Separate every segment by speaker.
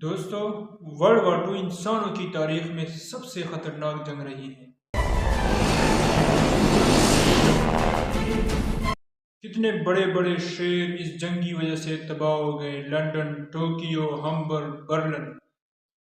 Speaker 1: दोस्तों, world war to इंसानों की तारीख में सबसे खतरनाक जंग रही है। कितने बड़े बड़े शहर इस जंग की वजह से तबाह हो गए। London, Tokyo, Hamburg, Berlin.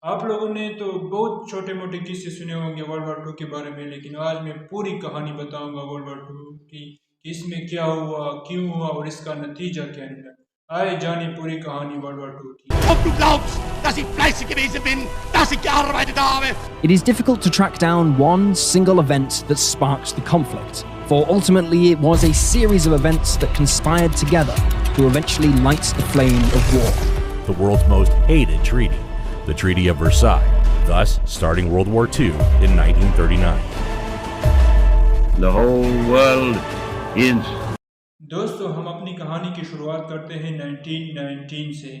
Speaker 1: आप लोगों ने तो बहुत छोटे मोटे किस्से सुने होंगे वर्ल्ड वॉर टू के बारे में, लेकिन आज मैं पूरी कहानी बताऊंगा वर्ल्ड वॉर टू की कि इसमें क्या हुआ, क्यों हुआ और इसका नतीजा क्या निकला। आए जाने पूरी कहानी वर्ल्ड वॉर टू की।
Speaker 2: Ob du glaubst, dass ich fleißig gewesen bin, dass ich gearbeitet habe.
Speaker 3: It is difficult to track down one single event that sparked the conflict, for ultimately it was a series of events that conspired together to eventually light the flame of war.
Speaker 4: The world's most hated treaty, the Treaty of Versailles, thus starting World War II in 1939.
Speaker 5: The whole world is.
Speaker 1: दोस्तों, हम अपनी कहानी की शुरुआत करते हैं 1919 से,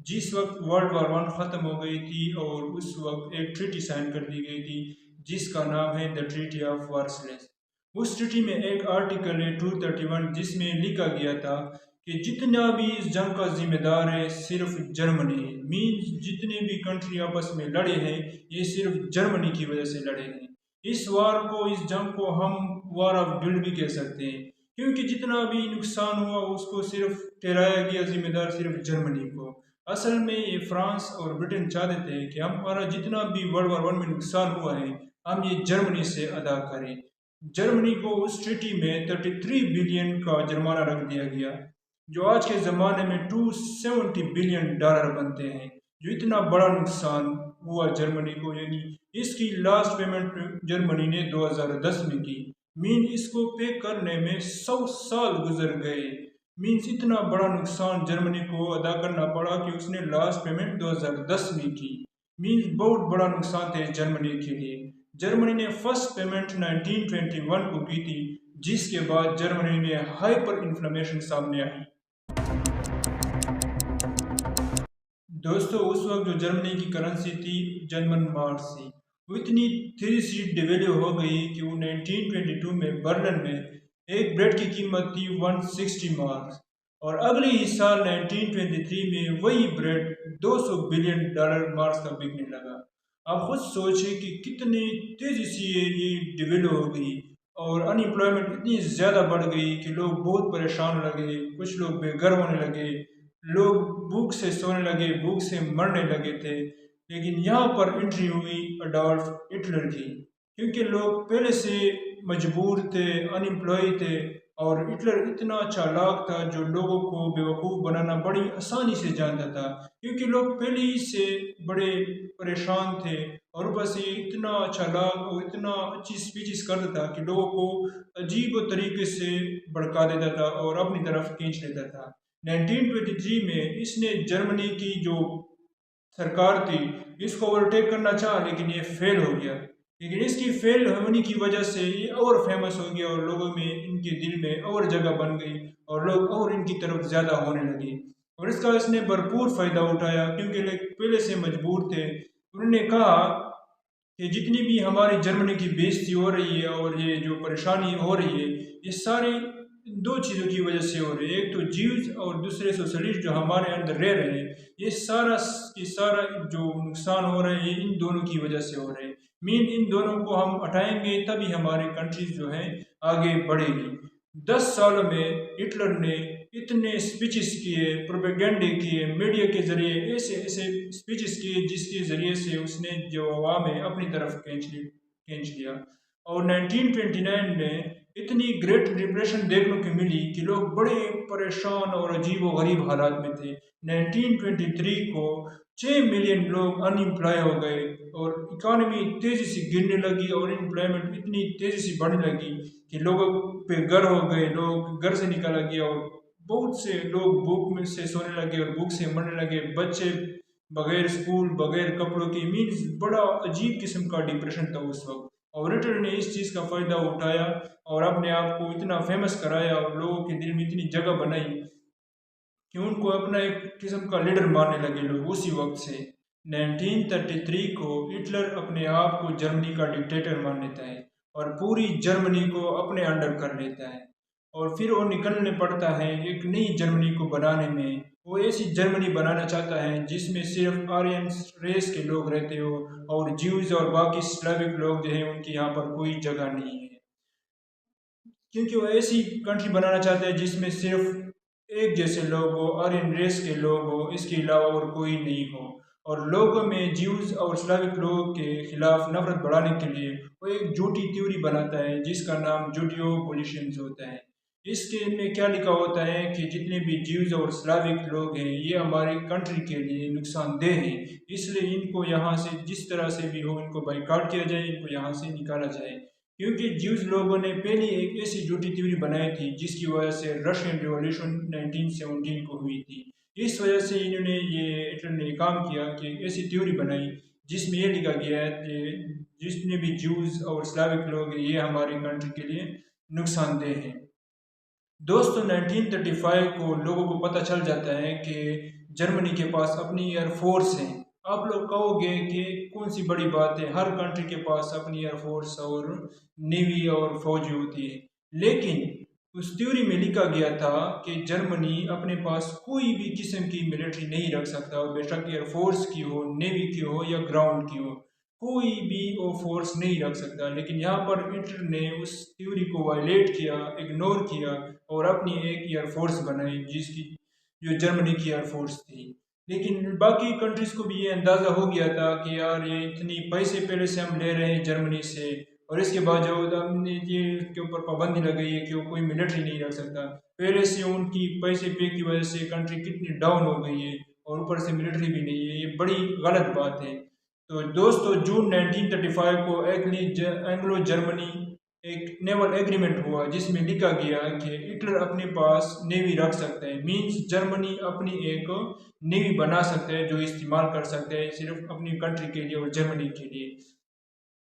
Speaker 1: जिस वक्त वर्ल्ड वॉर वन ख़त्म हो गई थी और उस वक्त एक ट्रीटी साइन कर दी गई थी जिसका नाम है द ट्रीटी ऑफ वर्साइलेस। उस ट्रीटी में एक आर्टिकल है 231 जिसमें लिखा गया था कि जितना भी इस जंग का जिम्मेदार है सिर्फ जर्मनी है। मीन्स जितने भी कंट्री आपस में लड़े हैं ये सिर्फ जर्मनी की वजह से लड़े हैं। इस वार को, इस जंग को हम वॉर ऑफ गिल्ड भी कह सकते हैं, क्योंकि जितना भी नुकसान हुआ उसको सिर्फ ठहराया गया जिम्मेदार सिर्फ जर्मनी को। असल में ये फ्रांस और ब्रिटेन चाहते थे कि हमारा जितना भी वर्ल्ड वॉर वन में नुकसान हुआ है हम ये जर्मनी से अदा करें। जर्मनी को उस ट्रीटी में 33 बिलियन का जुर्माना रख दिया गया, जो आज के ज़माने में $270 बिलियन बनते हैं। जो इतना बड़ा नुकसान हुआ जर्मनी को, यानी इसकी लास्ट पेमेंट जर्मनी ने 2010 में की। मीन इसको पे करने में 100 साल गुजर गए। मीन्स इतना बड़ा नुकसान जर्मनी को अदा करना पड़ा कि उसने लास्ट पेमेंट 2010 में की। मीन्स बहुत बड़ा नुकसान थे जर्मनी के लिए। जर्मनी ने फर्स्ट पेमेंट 1921 को की थी, जिसके बाद जर्मनी में हाइपर इन्फ्लेमेशन सामने आई। दोस्तों, उस वक्त जो जर्मनी की करेंसी थी जर्मन मार्क्स थी, वो इतनी तेजी से डिवेल्यू हो गई कि वो 1922 में बर्लिन में एक ब्रेड की कीमत थी 160 मार्क्स, और अगले ही साल 1923 में वही ब्रेड $200 बिलियन मार्क्स का बिकने लगा। आप खुद सोचिए कि कितनी तेजी से ये डिवेल्यू हो गई और अनएम्प्लॉयमेंट इतनी ज़्यादा बढ़ गई कि लोग बहुत परेशान लगे, कुछ लोग बेघर होने लगे, लोग भूख से सोने लगे, भूख से मरने लगे थे। लेकिन यहाँ पर एंट्री हुई अडोल्फ हिटलर की, क्योंकि लोग पहले से मजबूर थे, अनएम्प्लॉय थे, और हिटलर इतना चालाक था जो लोगों को बेवकूफ़ बनाना बड़ी आसानी से जानता था, क्योंकि लोग पहले ही से बड़े परेशान थे और बस ये इतना चालाक और इतना अच्छी स्पीचेस करता था कि लोगों को अजीब तरीके से भड़का देता था और अपनी तरफ खींच लेता था। 1923 में इसने जर्मनी की जो सरकार थी इसको ओवरटेक करना चाहा, लेकिन ये फेल हो गया। लेकिन इसकी फेल होने की वजह से ये और फेमस हो गया और लोगों में, इनके दिल में और जगह बन गई और लोग और इनकी तरफ ज़्यादा होने लगे। और इसका इसने भरपूर फ़ायदा उठाया, क्योंकि लोग पहले से मजबूर थे। उन्होंने कहा कि जितनी भी हमारी जर्मनी की बेइज्जती हो रही है और ये जो परेशानी हो रही है ये सारी दो चीज़ों की वजह से हो रही है। एक तो जीव्स और दूसरे सोशलिस्ट जो हमारे अंदर रह रहे हैं, ये सारा जो नुकसान हो रहा है ये इन दोनों की वजह से हो रहे हैं। मीन इन दोनों को हम हटाएंगे तभी हमारी कंट्रीज जो हैं आगे बढ़ेगी। 10 सालों में हिटलर ने इतने स्पीचेस किए, प्रोपेगेंडे किए, मीडिया के ज़रिए ऐसे ऐसे स्पीचेस किए जिसके ज़रिए से उसने जो अवाम है अपनी तरफ खींच लिया। और 1929 में इतनी ग्रेट डिप्रेशन देखने को मिली कि लोग बड़े परेशान और अजीब व गरीब हालात में थे। 1923 को 6 मिलियन लोग अनएम्प्लॉय हो गए और इकॉनमी तेज़ी से गिरने लगी और एम्प्लॉयमेंट इतनी तेज़ी से बढ़ने लगी कि लोगों पे घर हो गए, लोग घर से निकल गए और बहुत से लोग भूख में से सोने लगे और भूख से मरने लगे। बच्चे बगैर स्कूल, बगैर कपड़ों की, मीन्स बड़ा अजीब किस्म का डिप्रेशन था उस वक्त। और हिटलर ने इस चीज़ का फ़ायदा उठाया और अपने आप को इतना फेमस कराया और लोगों के दिल में इतनी जगह बनाई कि उनको अपना एक किस्म का लीडर मानने लगे लोग उसी वक्त से। 1933 को हिटलर अपने आप को जर्मनी का डिक्टेटर मान लेता है और पूरी जर्मनी को अपने अंडर कर लेता है। और फिर वो निकलने पड़ता है एक नई जर्मनी को बनाने में। वो ऐसी जर्मनी बनाना चाहता है जिसमें सिर्फ आर्यन रेस के लोग रहते हो और ज्यूज और बाकी स्लाविक लोग जो हैं उनकी यहाँ पर कोई जगह नहीं है, क्योंकि वो ऐसी कंट्री बनाना चाहते हैं जिसमें सिर्फ एक जैसे लोग हो, आर्यन रेस के लोग हो, इसके अलावा और कोई नहीं हो। और लोगों में ज्यूज और स्लाविक लोगों के खिलाफ नफरत बढ़ाने के लिए वो एक झूठी थ्योरी बनाता है जिसका नाम जूडियो पॉलिशियंस होता है। इसके में क्या लिखा होता है कि जितने भी ज्यूज और स्लाविक लोग हैं ये हमारी कंट्री के लिए नुकसानदेह हैं, इसलिए इनको यहाँ से जिस तरह से भी हो इनको बाइकाट किया जाए, इनको यहाँ से निकाला जाए। क्योंकि ज्यूज लोगों ने पहले एक ऐसी झूठी थ्योरी बनाई थी जिसकी वजह से रशियन रिवॉल्यूशन 1917 को हुई थी। इस वजह से इन्होंने हिटलर ने काम किया कि एक ऐसी थ्योरी बनाई जिसमें ये लिखा गया है कि जितने भी ज्यूज और स्लाविक लोग हैं ये हमारी कंट्री के लिए नुकसानदेह हैं। दोस्तों 1935 को लोगों को पता चल जाता है कि जर्मनी के पास अपनी एयरफोर्स है। आप लोग कहोगे कि कौन सी बड़ी बात है, हर कंट्री के पास अपनी एयरफोर्स और नेवी और फौज होती है, लेकिन उस थ्योरी में लिखा गया था कि जर्मनी अपने पास कोई भी किस्म की मिलिट्री नहीं रख सकता, और बेशक एयरफोर्स की हो, नेवी की हो या ग्राउंड की हो, कोई भी वो फोर्स नहीं रख सकता। लेकिन यहाँ पर हिटलर ने उस थ्योरी को वायलेट किया, इग्नोर किया और अपनी एक एयरफोर्स बनाई जिसकी जो जर्मनी की एयरफोर्स थी। लेकिन बाकी कंट्रीज को भी ये अंदाज़ा हो गया था कि यार ये इतनी पैसे पहले से हम ले रहे हैं जर्मनी से, और इसके बावजूद हमने ये के ऊपर पाबंदी लगाई है कि वो कोई मिलिट्री नहीं रख सकता। पहले से उनकी पैसे पे की वजह से कंट्री कितनी डाउन हो गई है और ऊपर से मिलिट्री भी नहीं है, ये बड़ी गलत बात है। तो दोस्तों जून 1935 को एंग्लो जर्मनी एक नेवल एग्रीमेंट हुआ जिसमें लिखा गया कि हिटलर अपने पास नेवी रख सकते हैं, मींस जर्मनी अपनी एक नेवी बना सकते हैं जो इस्तेमाल कर सकते हैं सिर्फ अपनी कंट्री के लिए और जर्मनी के लिए।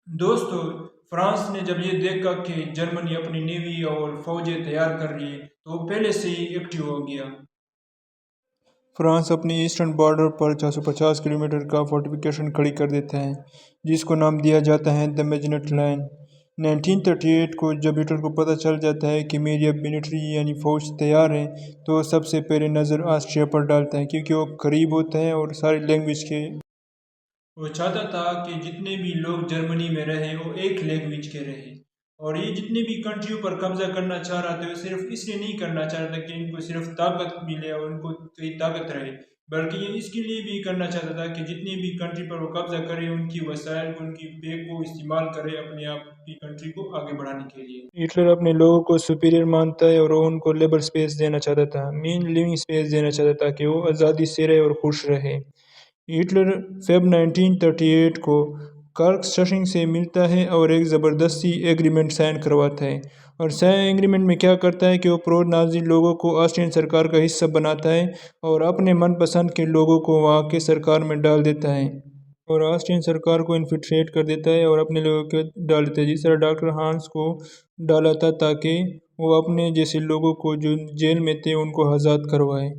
Speaker 1: दोस्तों फ्रांस ने जब ये देखा कि जर्मनी अपनी नेवी और फौजें तैयार कर रही है तो पहले से ही एक्टिव हो गया। फ्रांस अपनी ईस्टर्न बॉर्डर पर 450 किलोमीटर का फोर्टिफिकेशन खड़ी कर देता है जिसको नाम दिया जाता है द मैजिनेट लाइन। 1938 को जब हिटलर को पता चल जाता है कि मेरी अब मिलिट्री यानी फौज तैयार है तो सबसे पहले नज़र ऑस्ट्रिया पर डालता है, क्योंकि वो करीब होता है और सारी लैंग्वेज के वो चाहता था कि जितने भी लोग जर्मनी में रहे वो एक लैंग्वेज के रहे। और ये जितने भी कंट्रियों पर कब्जा करना चाह रहा था वो सिर्फ इसलिए नहीं करना चाह रहा था कि इनको सिर्फ ताकत मिले और उनको कोई ताकत रहे, बल्कि ये इसके लिए भी करना चाहता था कि जितनी भी कंट्री पर वो कब्जा करे उनकी वसाइल उनकी पे को इस्तेमाल करे अपने आप की कंट्री को आगे बढ़ाने के लिए। हिटलर अपने लोगों को सुपीरियर मानता है और वो उनको लेबर स्पेस देना चाहता था, मीन लिविंग स्पेस देना चाहता था कि वो आज़ादी से रहे और खुश रहे। हिटलर फेब 1938 को कार्लसशिंग से मिलता है और एक ज़बरदस्ती एग्रीमेंट साइन करवाता है। और साइन एग्रीमेंट में क्या करता है कि वो प्रो नाजी लोगों को ऑस्ट्रियन सरकार का हिस्सा बनाता है और अपने मनपसंद के लोगों को वहाँ के सरकार में डाल देता है और ऑस्ट्रियन सरकार को इन्फिल्ट्रेट कर देता है और अपने लोगों को डाल देता है, जिस तरह डॉक्टर हांस को डाला था ताकि वो अपने जैसे लोगों को जो जेल में थे उनको आज़ाद करवाए।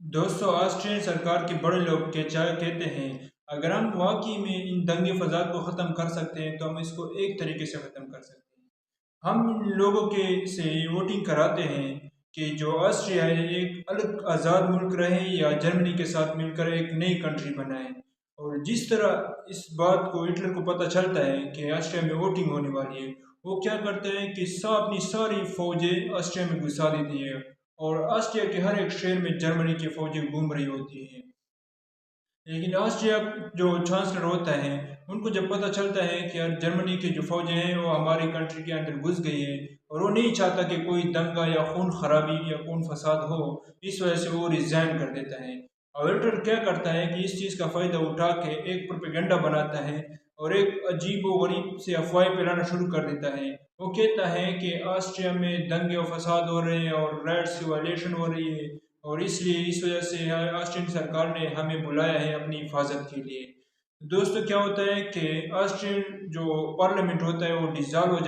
Speaker 1: दोस्तों ऑस्ट्रियन सरकार के बड़े लोग कहते हैं अगर हम वाकई में इन दंगे फसाद को ख़त्म कर सकते हैं तो हम इसको एक तरीके से ख़त्म कर सकते हैं। हम इन लोगों के से वोटिंग कराते हैं कि जो ऑस्ट्रिया है एक अलग आज़ाद मुल्क रहे या जर्मनी के साथ मिलकर एक नई कंट्री बनाए। और जिस तरह इस बात को हिटलर को पता चलता है कि ऑस्ट्रिया में वोटिंग होने वाली है, वो क्या करते हैं कि अपनी सारी फौजें ऑस्ट्रिया में घुसा देती है और ऑस्ट्रिया के हर एक शहर में जर्मनी की फौजें घूम रही होती हैं। लेकिन ऑस्ट्रिया जो चांसलर होता है उनको जब पता चलता है कि यार जर्मनी की जो फौजें हैं वो हमारी कंट्री के अंदर घुस गई है और वो नहीं चाहता कि कोई दंगा या खून खराबी या खून फसाद हो, इस वजह से वो रिजाइन कर देता है। और हिटलर क्या करता है कि इस चीज़ का फ़ायदा उठा के एक प्रोपेगेंडा बनाता है और एक अजीब व गरीब से अफवाहें फैलाना शुरू कर देता है। वो कहता है कि ऑस्ट्रिया में दंगे और फसाद हो रहे हैं और राइट्स की वायलेशन हो रही है और इसलिए इस वजह से ऑस्ट्रियन सरकार ने हमें बुलाया है अपनी हिफाजत के लिए। दोस्तों क्या होता है कि ऑस्ट्रियन जो पार्लियामेंट होता है वो डिज़ाल्व हो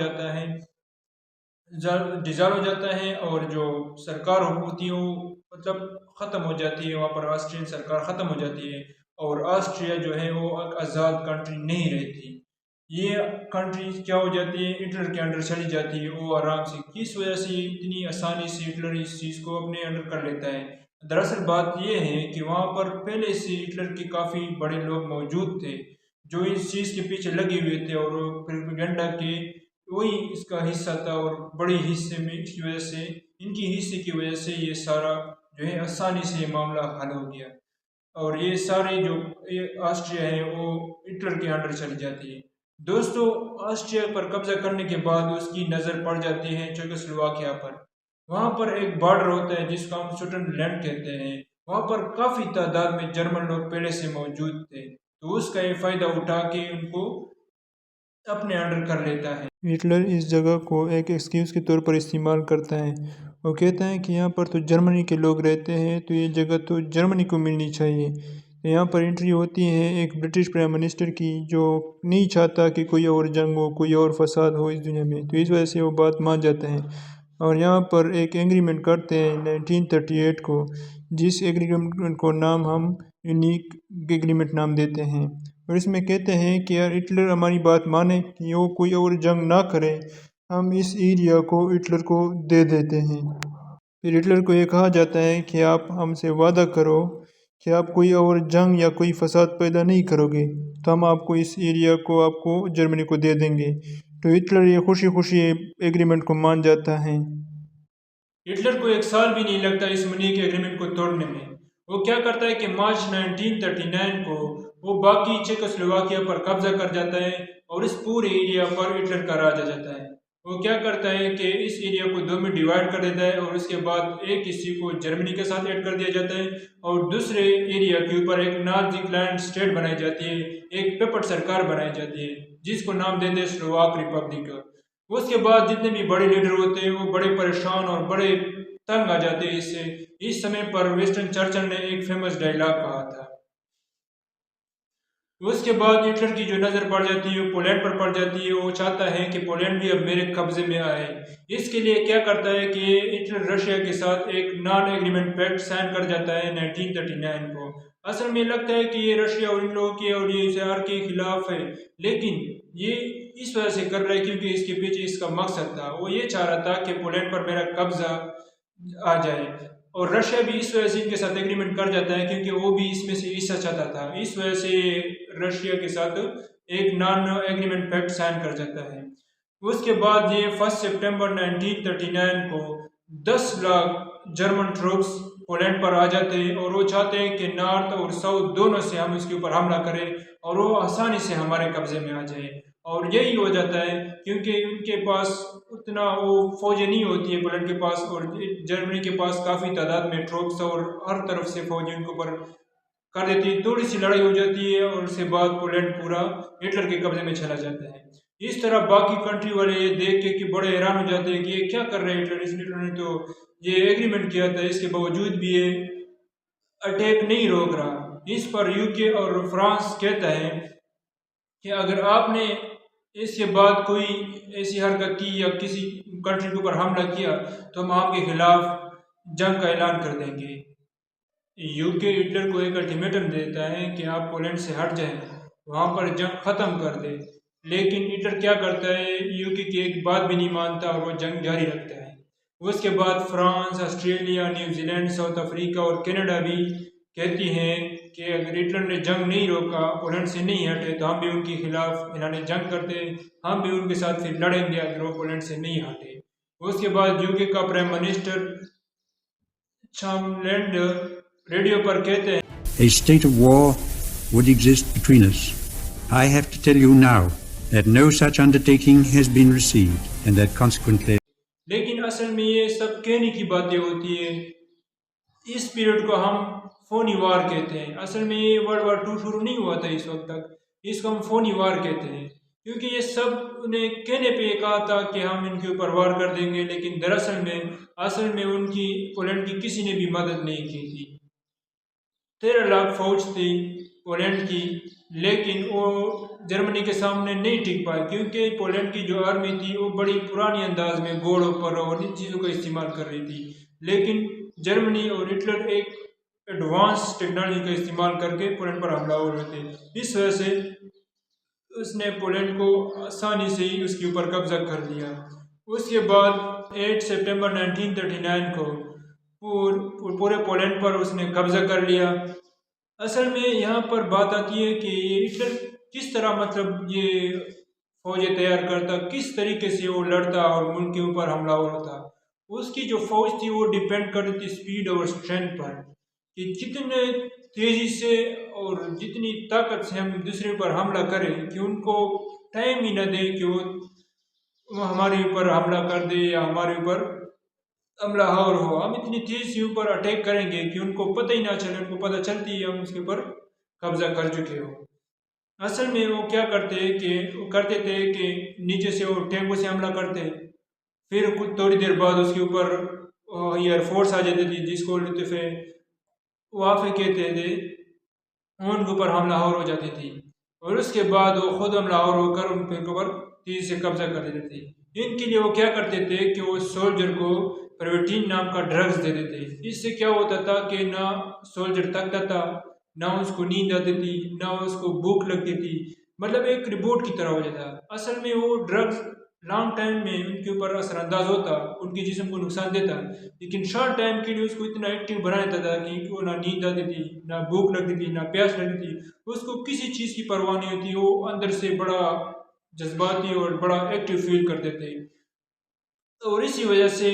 Speaker 1: जाता है और जो सरकार होती है वो मतलब ख़त्म हो जाती है, वहाँ पर ऑस्ट्रियन सरकार ख़त्म हो जाती है और ऑस्ट्रिया जो है वो एक आज़ाद कंट्री नहीं रहती। ये कंट्री क्या हो जाती है, हिटलर के अंडर चली जाती है वो आराम से। किस वजह से इतनी आसानी से हिटलर इस चीज़ को अपने अंडर कर लेता है? दरअसल बात ये है कि वहाँ पर पहले से हिटलर के काफ़ी बड़े लोग मौजूद थे जो इस चीज़ के पीछे लगे हुए थे, और प्रोपेगेंडा के वही इसका हिस्सा था, और बड़े हिस्से में इसकी वजह से, इनकी हिस्से की वजह से ये सारा जो है आसानी से ये मामला हल हो गया, और ये सारे जो ये ऑस्ट्रिया है वो हिटलर के अंडर चली जाती है। दोस्तों, ऑस्ट्रिया पर कब्जा करने के बाद उसकी नज़र पड़ जाती है चेकोस्लोवाकिया पर। वहाँ पर एक बॉर्डर होता है जिसको हम सुडनलैंड कहते हैं। वहाँ पर काफ़ी तादाद में जर्मन लोग पहले से मौजूद थे, तो उसका ये फ़ायदा उठा के उनको अपने अंडर कर लेता है। हिटलर इस जगह को एक एक्सक्यूज़ के तौर पर इस्तेमाल करता है। वो कहता है कि यहाँ पर तो जर्मनी के लोग रहते हैं, तो ये जगह तो जर्मनी को मिलनी चाहिए। तो यहाँ पर एंट्री होती है एक ब्रिटिश प्राइम मिनिस्टर की, जो नहीं चाहता कि कोई और जंग हो, कोई और फसाद हो इस दुनिया में, तो इस वजह से वो बात मान जाते हैं और यहाँ पर एक एग्रीमेंट करते हैं 1938 को, जिस एग्रीमेंट को नाम हम यूनिक एग्रीमेंट नाम देते हैं। और इसमें कहते हैं कि यार हिटलर हमारी बात माने कि वो कोई और जंग ना करे, हम इस एरिया को हिटलर को दे देते हैं। फिर हिटलर को ये कहा जाता है कि आप हमसे वादा करो कि आप कोई और जंग या कोई फसाद पैदा नहीं करोगे, तो हम आपको इस एरिया को, आपको जर्मनी को दे देंगे। तो हिटलर ये खुशी खुशी एग्रीमेंट को मान जाता है। हिटलर को एक साल भी नहीं लगता इस मनी के एग्रीमेंट को तोड़ने में। वो क्या करता है कि मार्च 1939 को वो बाकी चेकोस्लोवाकिया पर कब्जा कर जाता है और इस पूरे एरिया पर हिटलर का राज आ जाता है। वो क्या करता है कि इस एरिया को दो में डिवाइड कर देता है और उसके बाद एक हिस्से को जर्मनी के साथ ऐड कर दिया जाता है और दूसरे एरिया के ऊपर एक नाजी लैंड स्टेट बनाई जाती है, एक पेपट सरकार बनाई जाती है जिसको नाम देते हैं स्लोवाक रिपब्लिक। उसके बाद जितने भी बड़े लीडर होते हैं वो बड़े परेशान और बड़े तंग आ जाते हैं इससे। इस समय पर विंस्टन चर्चिल ने एक फेमस डायलॉग कहा था। उसके बाद हिटलर की जो नज़र पड़ जाती है वो पोलैंड पर पड़ जाती है। वो चाहता है कि पोलैंड भी अब मेरे कब्जे में आए। इसके लिए क्या करता है कि हिटलर रशिया के साथ एक नॉन एग्रीमेंट पैक्ट साइन कर जाता है 1939 को। असल में लगता है कि ये रशिया और इन लोगों के और ये इसराइल के खिलाफ है, लेकिन ये इस वजह से कर रहा है क्योंकि इसके पीछे इसका मकसद था। वो ये चाह रहा था कि पोलैंड पर मेरा कब्जा आ जाए, और रशिया भी इस वजह से इनके साथ एग्रीमेंट कर जाता है क्योंकि वो भी इसमें से हिस्सा चाहता था। इस वजह से रशिया के साथ एक नॉन एग्रीमेंट पैक्ट साइन कर जाता है। उसके बाद ये 1 सितंबर 1939 को 10 लाख जर्मन ट्रूप्स पोलैंड पर आ जाते हैं और वो चाहते हैं कि नॉर्थ और साउथ दोनों से हम इसके ऊपर हमला करें और वो आसानी से हमारे कब्जे में आ जाए। और यही हो जाता है क्योंकि उनके पास उतना वो फौजें नहीं होती है पोलैंड के पास, और जर्मनी के पास काफ़ी तादाद में ट्रूप्स और हर तरफ से फौजें उनके ऊपर कर देती है। थोड़ी सी लड़ाई हो जाती है और उसके बाद पोलैंड पूरा हिटलर के कब्जे में चला जाता है। इस तरह बाकी कंट्री वाले ये देख के कि बड़े हैरान हो जाते हैं कि ये क्या कर रहे हैं हिटलर। हिटलर ने तो ये एग्रीमेंट किया था, इसके बावजूद भी ये अटैक नहीं रोक रहा। इस पर यूके और फ्रांस कहता है कि अगर आपने इसके बाद कोई ऐसी हरकत की या किसी कंट्री के ऊपर हमला किया तो हम आपके खिलाफ जंग का ऐलान कर देंगे। यूके हिटलर को एक अल्टीमेटम देता है कि आप पोलैंड से हट जाएं, वहाँ पर जंग ख़त्म कर दें, लेकिन हिटलर क्या करता है, यूके की एक बात भी नहीं मानता और वो जंग जारी रखता है। उसके बाद France, Australia, New Zealand, south Africa और कनाडा भी कहती हैं कि अगर हिटलर ने जंग नहीं रोका, पोलैंड से नहीं हटे, तो हम भी उनके खिलाफ इन्होंने जंग करते, हम भी उनके साथ फिर लड़ेंगे अगर वो पोलैंड से नहीं हटे। उसके बाद यूके का प्राइम मिनिस्टर चैम्बरलैंड रेडियो पर कहते हैं,
Speaker 6: A state of war would exist between us. I have to tell you now that no such undertaking has been received and that consequently.
Speaker 1: लेकिन असल में ये सब कहने की बातें होती है। इस पीरियड को हम फोनी वार कहते हैं। असल में ये वर्ल्ड वार 2 शुरू नहीं हुआ था इस वक्त तक, इसको हम फोनी वार कहते हैं क्योंकि ये सब उन्हें कहने पे ये कहा था कि हम इनके ऊपर वार कर देंगे, लेकिन दरअसल में असल में उनकी पोलैंड की किसी ने भी मदद नहीं की थी। 13 लाख फौज थी पोलैंड की, लेकिन वो जर्मनी के सामने नहीं टिक पाए क्योंकि पोलैंड की जो आर्मी थी वो बड़ी पुरानी अंदाज में घोड़ों पर और इन चीज़ों का इस्तेमाल कर रही थी, लेकिन जर्मनी और हिटलर एक एडवांस टेक्नोलॉजी का इस्तेमाल करके पोलैंड पर हमला हो रहे थे। इस वजह से उसने पोलैंड को आसानी से ही उसके ऊपर कब्जा कर लिया। उसके बाद 8 सितंबर 1939 को पूरे पोलैंड पर उसने कब्जा कर लिया। असल में यहाँ पर बात आती है कि हिटलर किस तरह मतलब ये फौजें तैयार करता, किस तरीके से वो लड़ता और मुल्क के ऊपर हमलावर होता। उसकी जो फौज थी वो डिपेंड करती थी स्पीड और स्ट्रेंथ पर, कि कितने तेज़ी से और जितनी ताकत से हम दूसरे पर हमला करें कि उनको टाइम ही ना दे कि वो हमारे ऊपर हमला कर दे या हमारे ऊपर हमलावर हो। हम इतनी तेज़ से ऊपर अटैक करेंगे कि उनको पता ही ना चले, उनको पता चलती है हम उसके ऊपर कब्जा कर चुके हो। असल में वो क्या करते थे कि नीचे से वो टैंकों से हमला करते, फिर कुछ थोड़ी देर बाद उसके ऊपर एयरफोर्स आ जाती थी जिसको लुत्फ़े वाफ़े कहते थे, उनके ऊपर हमलावर हो जाती थी और उसके बाद वो खुद हमलावर होकर उनके ऊपर तेज़ी से कब्जा कर देते थे। इनके लिए वो क्या करते थे कि वो सोल्जर को परविटीन नाम का ड्रग्स देते थे। इससे क्या होता था कि ना सोल्जर थकता था, ना उसको नींद आती थी, ना उसको भूख लगती थी, मतलब एक रिपोर्ट की तरह हो जाता। असल में वो ड्रग्स लॉन्ग टाइम में उनके ऊपर असरअंदाज होता, उनके जिस्म को नुकसान देता, लेकिन शॉर्ट टाइम के लिए उसको इतना एक्टिव बना देता था कि वो ना नींद आती थी, ना भूख लगती थी, ना प्यास लगती थी, उसको किसी चीज़ की परवाह नहीं होती। वो अंदर से बड़ा जज्बाती और बड़ा एक्टिव फील करते थे। और इसी वजह से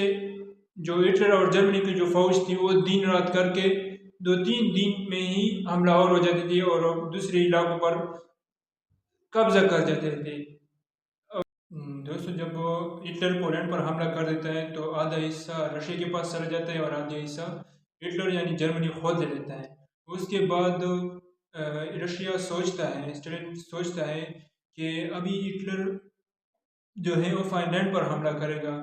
Speaker 1: जो हिटलर और जर्मनी की जो फौज थी वो दिन रात करके 2-3 दिन में ही हमलावर हो जाती थी और दूसरे इलाकों पर कब्जा कर जाते थे। दोस्तों, जब हिटलर पोलैंड पर हमला कर देता है तो आधा हिस्सा रशिया के पास चला जाता है और आधा हिस्सा हिटलर यानी जर्मनी खुद ले लेता है। उसके बाद रशिया स्टालिन सोचता है कि अभी हिटलर जो है वो फाइनलैंड पर हमला करेगा।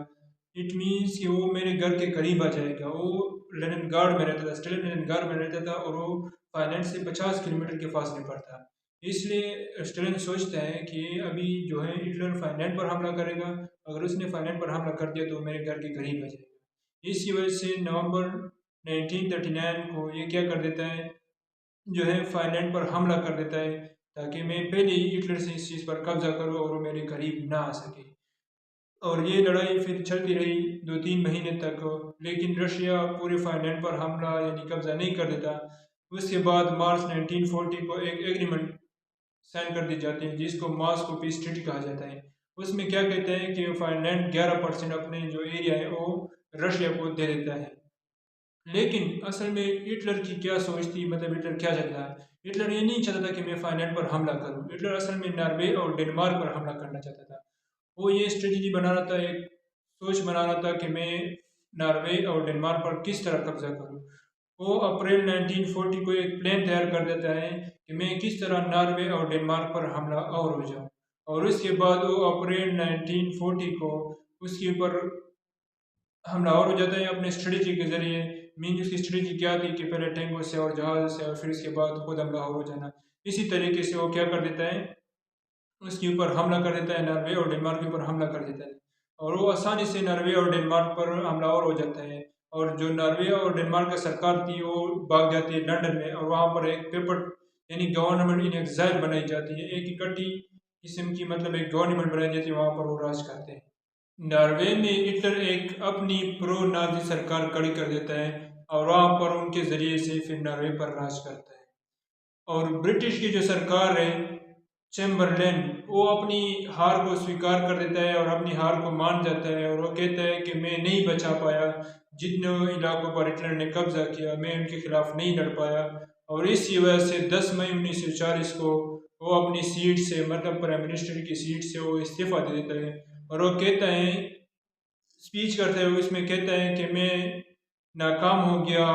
Speaker 1: इट मीन्स कि वो मेरे घर के करीब आ जाएगा। वो लेनिनग्राड में रहता था, स्टालिन लेनिनग्राड में रहता था और वो फाइनलैंड से 50 किलोमीटर के फासले पर था। इसलिए स्टालिन सोचता है कि अभी जो है हिटलर फाइनलैंड पर हमला करेगा, अगर उसने फाइनलैंड पर हमला कर दिया तो मेरे घर के करीब आ जाएगा। इसी वजह से नवंबर 1939 को ये क्या कर देता है, जो है फाइनलैंड पर हमला कर देता है ताकि मैं पहले ही हिटलर से इस चीज़ पर कब्जा करूँ और वो मेरे करीब ना आ सके। और ये लड़ाई फिर चलती रही 2-3 महीने तक, लेकिन रशिया पूरे फाइनलैंड पर हमला यानी कब्जा नहीं कर देता। उसके बाद मार्च 1940 को एक एग्रीमेंट साइन कर दी जाती है जिसको मास्को पीस ट्रीटी कहा जाता है। उसमें क्या कहते हैं कि फाइनलैंड 11% अपने जो एरिया है वो रशिया को दे देता है। लेकिन असल में हिटलर की क्या सोच थी, मतलब हिटलर क्या चाहता है, हिटलर ये नहीं चाहता था कि मैं फाइनलैंड पर हमला करूं। हिटलर असल में नॉर्वे और डेनमार्क पर हमला करना चाहता था। वो ये स्ट्रेटजी बना रहा था, एक सोच बना रहा था कि मैं नॉर्वे और डेनमार्क पर किस तरह कब्जा करूं। वो अप्रैल 1940 को एक प्लान तैयार कर देता है कि मैं किस तरह नॉर्वे और डेनमार्क पर हमला और हो जाऊं। और उसके बाद वो अप्रैल 1940 को उसके ऊपर हमलावर हो जाता है अपने स्ट्रेटजी के जरिए। मीन उसकी स्ट्रेटजी क्या थी कि पहले टैंकों से और जहाज से और फिर उसके बाद खुद हमलावर हो जाना। इसी तरीके से वो क्या कर देता है, उसके ऊपर हमला कर देता है, नॉर्वे और डेनमार्क के ऊपर हमला कर देता है और वो आसानी से नॉर्वे और डेनमार्क पर हमलावर हो जाता है। और जो नॉर्वे और डेनमार्क की सरकार थी वो भाग जाती है लंदन में और वहाँ पर एक पेपर यानी गवर्नमेंट इन एग्जाइल बनाई जाती है। एक इकट्ठी किस्म की मतलब एक गवर्नमेंट बनाई जाती है, वहाँ पर वो राज करते हैं। नॉर्वे में हिटलर एक अपनी प्रो नाजी सरकार खड़ी कर देता है और वहाँ पर उनके ज़रिए से फिर नॉर्वे पर राज करता है। और ब्रिटिश की जो सरकार है चैम्बरलेन, वो अपनी हार को स्वीकार कर देता है और अपनी हार को मान जाता है और वो कहता है कि मैं नहीं बचा पाया, जितने इलाकों पर हिटलर ने कब्जा किया मैं उनके खिलाफ नहीं लड़ पाया। और इसी वजह से 10 मई 1940 को वो अपनी सीट से मतलब प्राइम मिनिस्टर की सीट से वो इस्तीफ़ा दे देता है और वो कहता है, स्पीच करते हुए उसमें कहता है कि मैं नाकाम हो गया,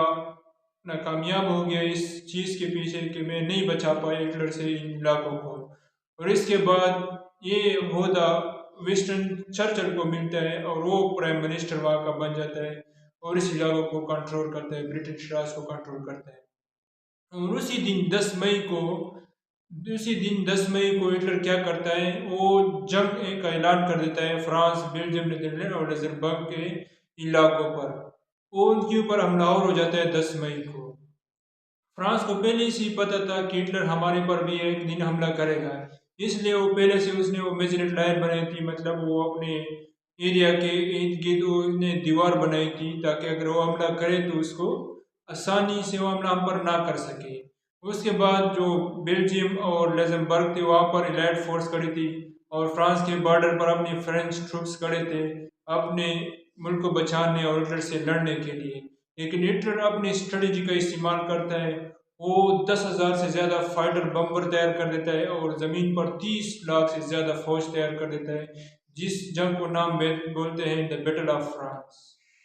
Speaker 1: नाकामयाब हो गया इस चीज़ के पीछे कि मैं नहीं बचा पाया हिटलर से इन इलाकों को। और इसके बाद ये ओहदा विंस्टन चर्चिल को मिलता है और वो प्राइम मिनिस्टर वहाँ का बन जाता है और इस इलाकों को कंट्रोल करता है, ब्रिटिश राज को कंट्रोल करता है। और उसी दिन 10 मई को हिटलर क्या करता है, वो जंग का ऐलान कर देता है फ्रांस, बेल्जियम, नीदरलैंड और लग्जमबर्ग के इलाकों पर। वो उनके ऊपर हमलावर हो जाता है 10 मई को। फ्रांस को पहले से ही पता था कि हिटलर हमारे पर भी एक दिन हमला करेगा, इसलिए वो पहले से उसने वो मेजनेट लाइन बनाई थी, मतलब वो अपने एरिया के इर्द गिर्द उसने दीवार बनाई थी ताकि अगर वो हमला करे तो उसको आसानी से वो हमला हम पर ना कर सके। उसके बाद जो बेल्जियम और लग्जमबर्ग थे वहाँ पर एलाइड फोर्स खड़ी थी और फ्रांस के बॉर्डर पर अपने फ्रेंच ट्रूप्स खड़े थे अपने मुल्क को बचाने और हिटलर से लड़ने के लिए। लेकिन हिटलर अपनी स्ट्रेटजी का इस्तेमाल करता है, वो 10,000 से ज़्यादा फाइटर बम्बर तैयार कर देता है और ज़मीन पर 30 लाख से ज़्यादा फौज तैयार कर देता है, जिस जंग को नाम बोलते हैं द बैटल ऑफ फ्रांस।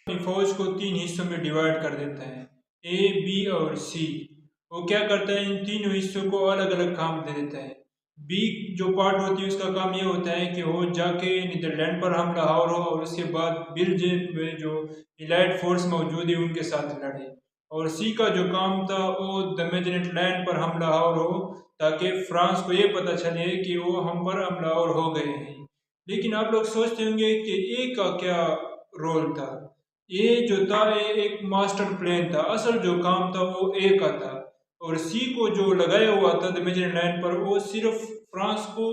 Speaker 1: अपनी फौज को 3 हिस्सों में डिवाइड कर देता है, ए, बी और सी। वो क्या करता है, इन तीनों हिस्सों को अलग अलग काम दे देता है। बी जो पार्ट होती है उसका काम ये होता है कि वो जाके नीदरलैंड पर हमला हो और उसके बाद बेल्जियम में जो एलाइड फोर्स मौजूद है उनके साथ लड़े। और सी का जो काम था वो द मेजनेट लैंड पर हमलावर हो ताकि फ्रांस को ये पता चले कि वो हम पर हमलावर हो गए हैं। लेकिन आप लोग सोचते होंगे कि ए का क्या रोल था। ए जो था एक मास्टर प्लान था, असल जो काम था वो ए का था और सी को जो लगाया हुआ था द मेजनेट लैंड पर वो सिर्फ फ्रांस को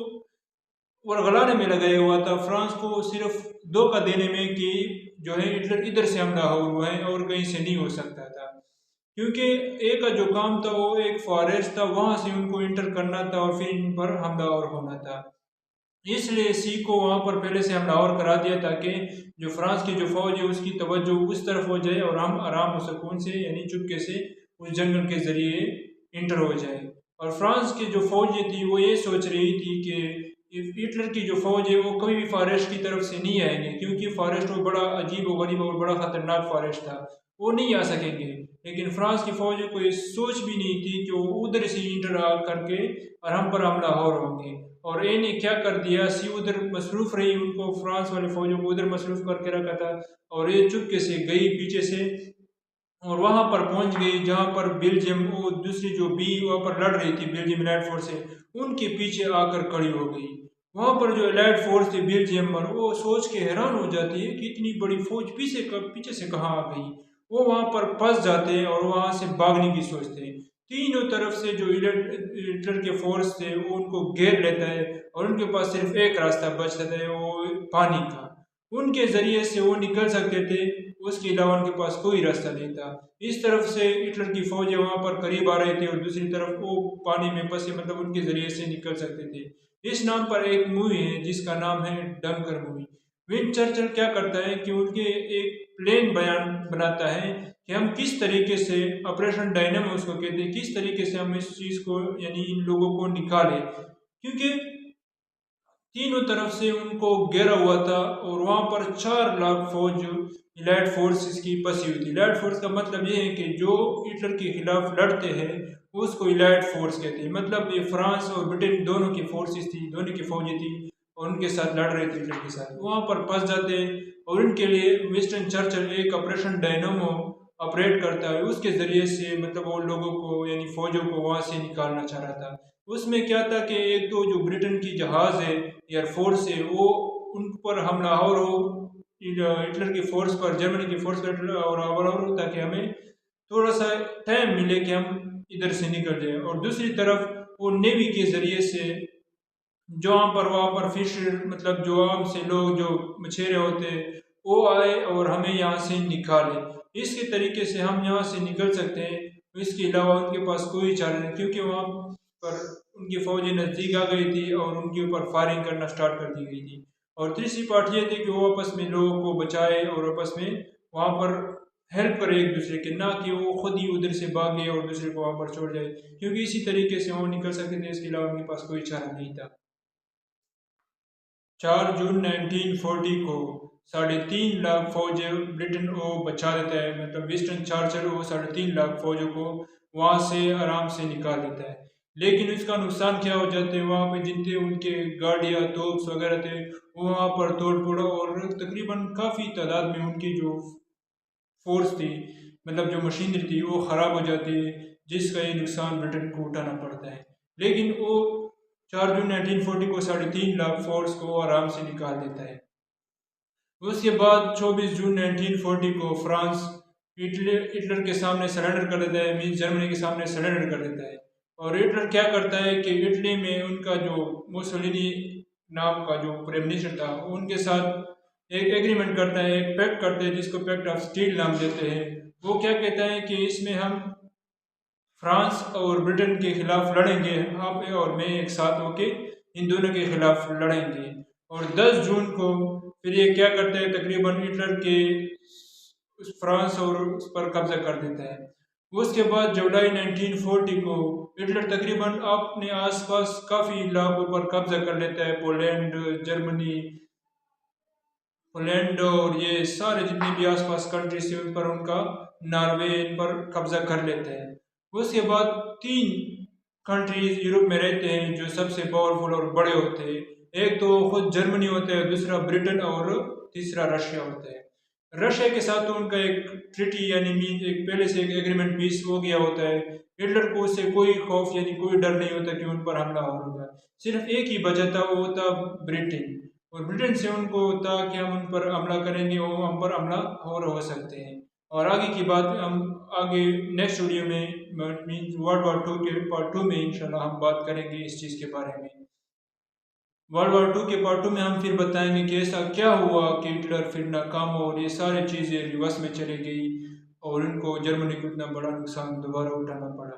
Speaker 1: वर्गलाने में लगाया हुआ था, फ्रांस को सिर्फ धोखा देने में कि जो है हिटलर इधर से हमला हुआ है और कहीं से नहीं हो सकता था। क्योंकि ए का जो काम था वो एक फॉरेस्ट था, वहाँ से उनको इंटर करना था और फिर इन पर हमलावर होना था। इसलिए सी को वहाँ पर पहले से हमलावर करा दिया ताकि जो फ्रांस की जो फौज है उसकी तवज्जो उस तरफ हो जाए और हम आराम और सुकून से यानी चुपके से उस जंगल के ज़रिए इंटर हो जाए। और फ्रांस की जो फौजें थी वो ये सोच रही थी कि हिटलर की जो फौज है वो कभी भी फॉरेस्ट की तरफ से नहीं आएंगे, क्योंकि फॉरेस्ट वो बड़ा अजीब व गरीब और बड़ा ख़तरनाक फॉरेस्ट था, वो नहीं आ सकेंगे। लेकिन फ्रांस की फौज को ये सोच भी नहीं थी कि वो उधर से इंटर करके और हम पर हमला हो होंगे। और ए ने क्या कर दिया, सी उधर मसरूफ़ रही, उनको फ्रांस वाले फौजों को उधर मसरूफ़ करके रखा था और ये चुपके से गई पीछे से और वहाँ पर पहुँच गई जहाँ पर बेल्जियम वो दूसरी जो बी वहाँ पर लड़ रही थी बेल्जियम एलाइड फोर्स से, उनके पीछे आकर खड़ी हो गई। वहाँ पर जो एलाइड फोर्स थी बेल्जियम पर वो सोच के हैरान हो जाती है कि इतनी बड़ी फौज पीछे से कहाँ आ गई। वो वहाँ पर फंस जाते हैं और वहाँ से भागने की सोचते हैं। तीनों तरफ से जो हिटलर के फोर्स थे वो उनको घेर लेता है और उनके पास सिर्फ एक रास्ता बचता था, वो पानी का। उनके ज़रिए से वो निकल सकते थे, उसके अलावा उनके पास कोई रास्ता नहीं था। इस तरफ से हिटलर की फौजें वहाँ पर करीब आ रही थी और दूसरी तरफ वो पानी में फंसे, मतलब उनके ज़रिए से निकल सकते थे। इस नाम पर एक मूवी है जिसका नाम है डंकर मूवी। विंस्टन चर्चिल क्या करता है कि उनके एक प्लेन बयान बनाता है कि हम किस तरीके से ऑपरेशन डायनामो उसको कहते हैं, किस तरीके से हम इस चीज़ को यानी इन लोगों को निकालें, क्योंकि तीनों तरफ से उनको घेरा हुआ था और वहाँ पर 4 लाख फौज एलाइड फोर्सेस की फंसी हुई थी। एलाइड फोर्स का मतलब ये है कि जो हिटलर के खिलाफ लड़ते हैं उसको एलाइड फोर्स कहते हैं। मतलब ये फ्रांस और ब्रिटेन दोनों की फोर्सेस थी, दोनों की फौजें थी और उनके साथ लड़ रहे थे हिटलर के साथ। वहाँ पर फंस जाते हैं और उनके लिए विंस्टन चर्चिल एक ऑपरेशन डायनामो ऑपरेट करता है, उसके ज़रिए से मतलब वो लोगों को यानी फ़ौजों को वहाँ से निकालना चाह रहा था। उसमें क्या था कि एक तो जो ब्रिटेन की जहाज़ है एयरफोर्स है वो उन पर हमलावर हो, हिटलर की फ़ोर्स पर, जर्मनी की फ़ोर्स पर हमलावर हो ताकि हमें थोड़ा सा टाइम मिले कि हम इधर से निकल जाए। और दूसरी तरफ वो नेवी के ज़रिए से जो वहाँ पर फिश मतलब जो आम से लोग जो मछेरे होते वो आए और हमें यहाँ से निकाले। इसके तरीके से हम यहाँ से निकल सकते हैं। इसके अलावा उनके पास कोई चारा नहीं, क्योंकि वहाँ पर उनकी फौजें नज़दीक आ गई थी और उनके ऊपर फायरिंग करना स्टार्ट कर दी गई थी। और तीसरी पार्ट ये थी कि वो आपस में लोगों को बचाए और आपस में वहाँ पर हेल्प करे एक दूसरे के, ना कि वो खुद ही उधर से भागे और दूसरे को वहाँ पर छोड़ जाए, क्योंकि इसी तरीके से वो निकल सकते थे। इसके अलावा उनके पास कोई चारा नहीं था। 4 जून 1940 को 3.5 लाख फौजें ब्रिटेन को बचा देता है, मतलब विंस्टन चर्चिल वो 3.5 लाख फौजों को वहाँ से आराम से निकाल देता है। लेकिन इसका नुकसान क्या हो जाते हैं, वहाँ पे जितने उनके गाड़ियाँ तोप्स वगैरह थे वो वहाँ पर तोड़ फोड़ और तकरीबन काफ़ी तादाद में उनकी जो फोर्स थी मतलब जो मशीनरी थी वो ख़राब हो जाती है, जिसका ये नुकसान ब्रिटेन को उठाना पड़ता है। लेकिन वो 4 जून 1940 को 3.5 लाख फोर्स को आराम से निकाल देता है। उसके बाद 24 जून 1940 को फ्रांस हिटलर के सामने सरेंडर कर देता है, मीन्स जर्मनी के सामने सरेंडर कर देता है। और हिटलर क्या करता है कि इटली में उनका जो मुसोलिनी नाम का जो प्राइम मिनिस्टर था उनके साथ एक एग्रीमेंट करता है, एक पैक्ट करते हैं जिसको पैक्ट ऑफ स्टील नाम देते हैं। वो क्या कहता है कि इसमें हम फ्रांस और ब्रिटेन के खिलाफ लड़ेंगे, आप और मैं एक साथ होके इन दोनों के खिलाफ लड़ेंगे। और 10 जून को फिर ये क्या करते हैं, तकरीबन हिटलर के फ्रांस और उस पर कब्जा कर देता है। उसके बाद जुलाई 1940 को हिटलर तकरीबन अपने आसपास काफ़ी इलाकों पर कब्जा कर लेता है, पोलैंड, जर्मनी, पोलैंड और ये सारे जितने भी आसपास कंट्रीज थे उन पर उनका, नॉर्वे इन पर कब्जा कर लेते हैं। उसके बाद 3 कंट्रीज यूरोप में रहते हैं जो सबसे पावरफुल और बड़े होते हैं। एक तो खुद जर्मनी होता है, दूसरा ब्रिटेन और तीसरा रशिया होता है। रशिया के साथ तो उनका एक ट्रिटी यानी मीन एक पहले से एक एग्रीमेंट पीस हो गया होता है। हिटलर को उससे कोई खौफ यानी कोई डर नहीं होता कि उन पर हमला होगा। सिर्फ एक ही वजह था, वो था ब्रिटेन। और ब्रिटेन से उनको था कि हम उन पर हमला करेंगे, वो हम पर हमला हो सकते हैं। और आगे की बात हम आगे नेक्स्ट वीडियो में मीन वर्ल्ड वॉर 2 के पार्ट 2 में इंशाल्लाह हम बात करेंगे इस चीज़ के बारे में। वर्ल्ड वॉर 2 के पार्ट 2 में हम फिर बताएंगे कि ऐसा क्या हुआ कि हिटलर फिर नाकाम हो और ये सारी चीज़ें रिवर्स में चली गई और उनको जर्मनी को इतना बड़ा नुकसान दोबारा उठाना पड़ा।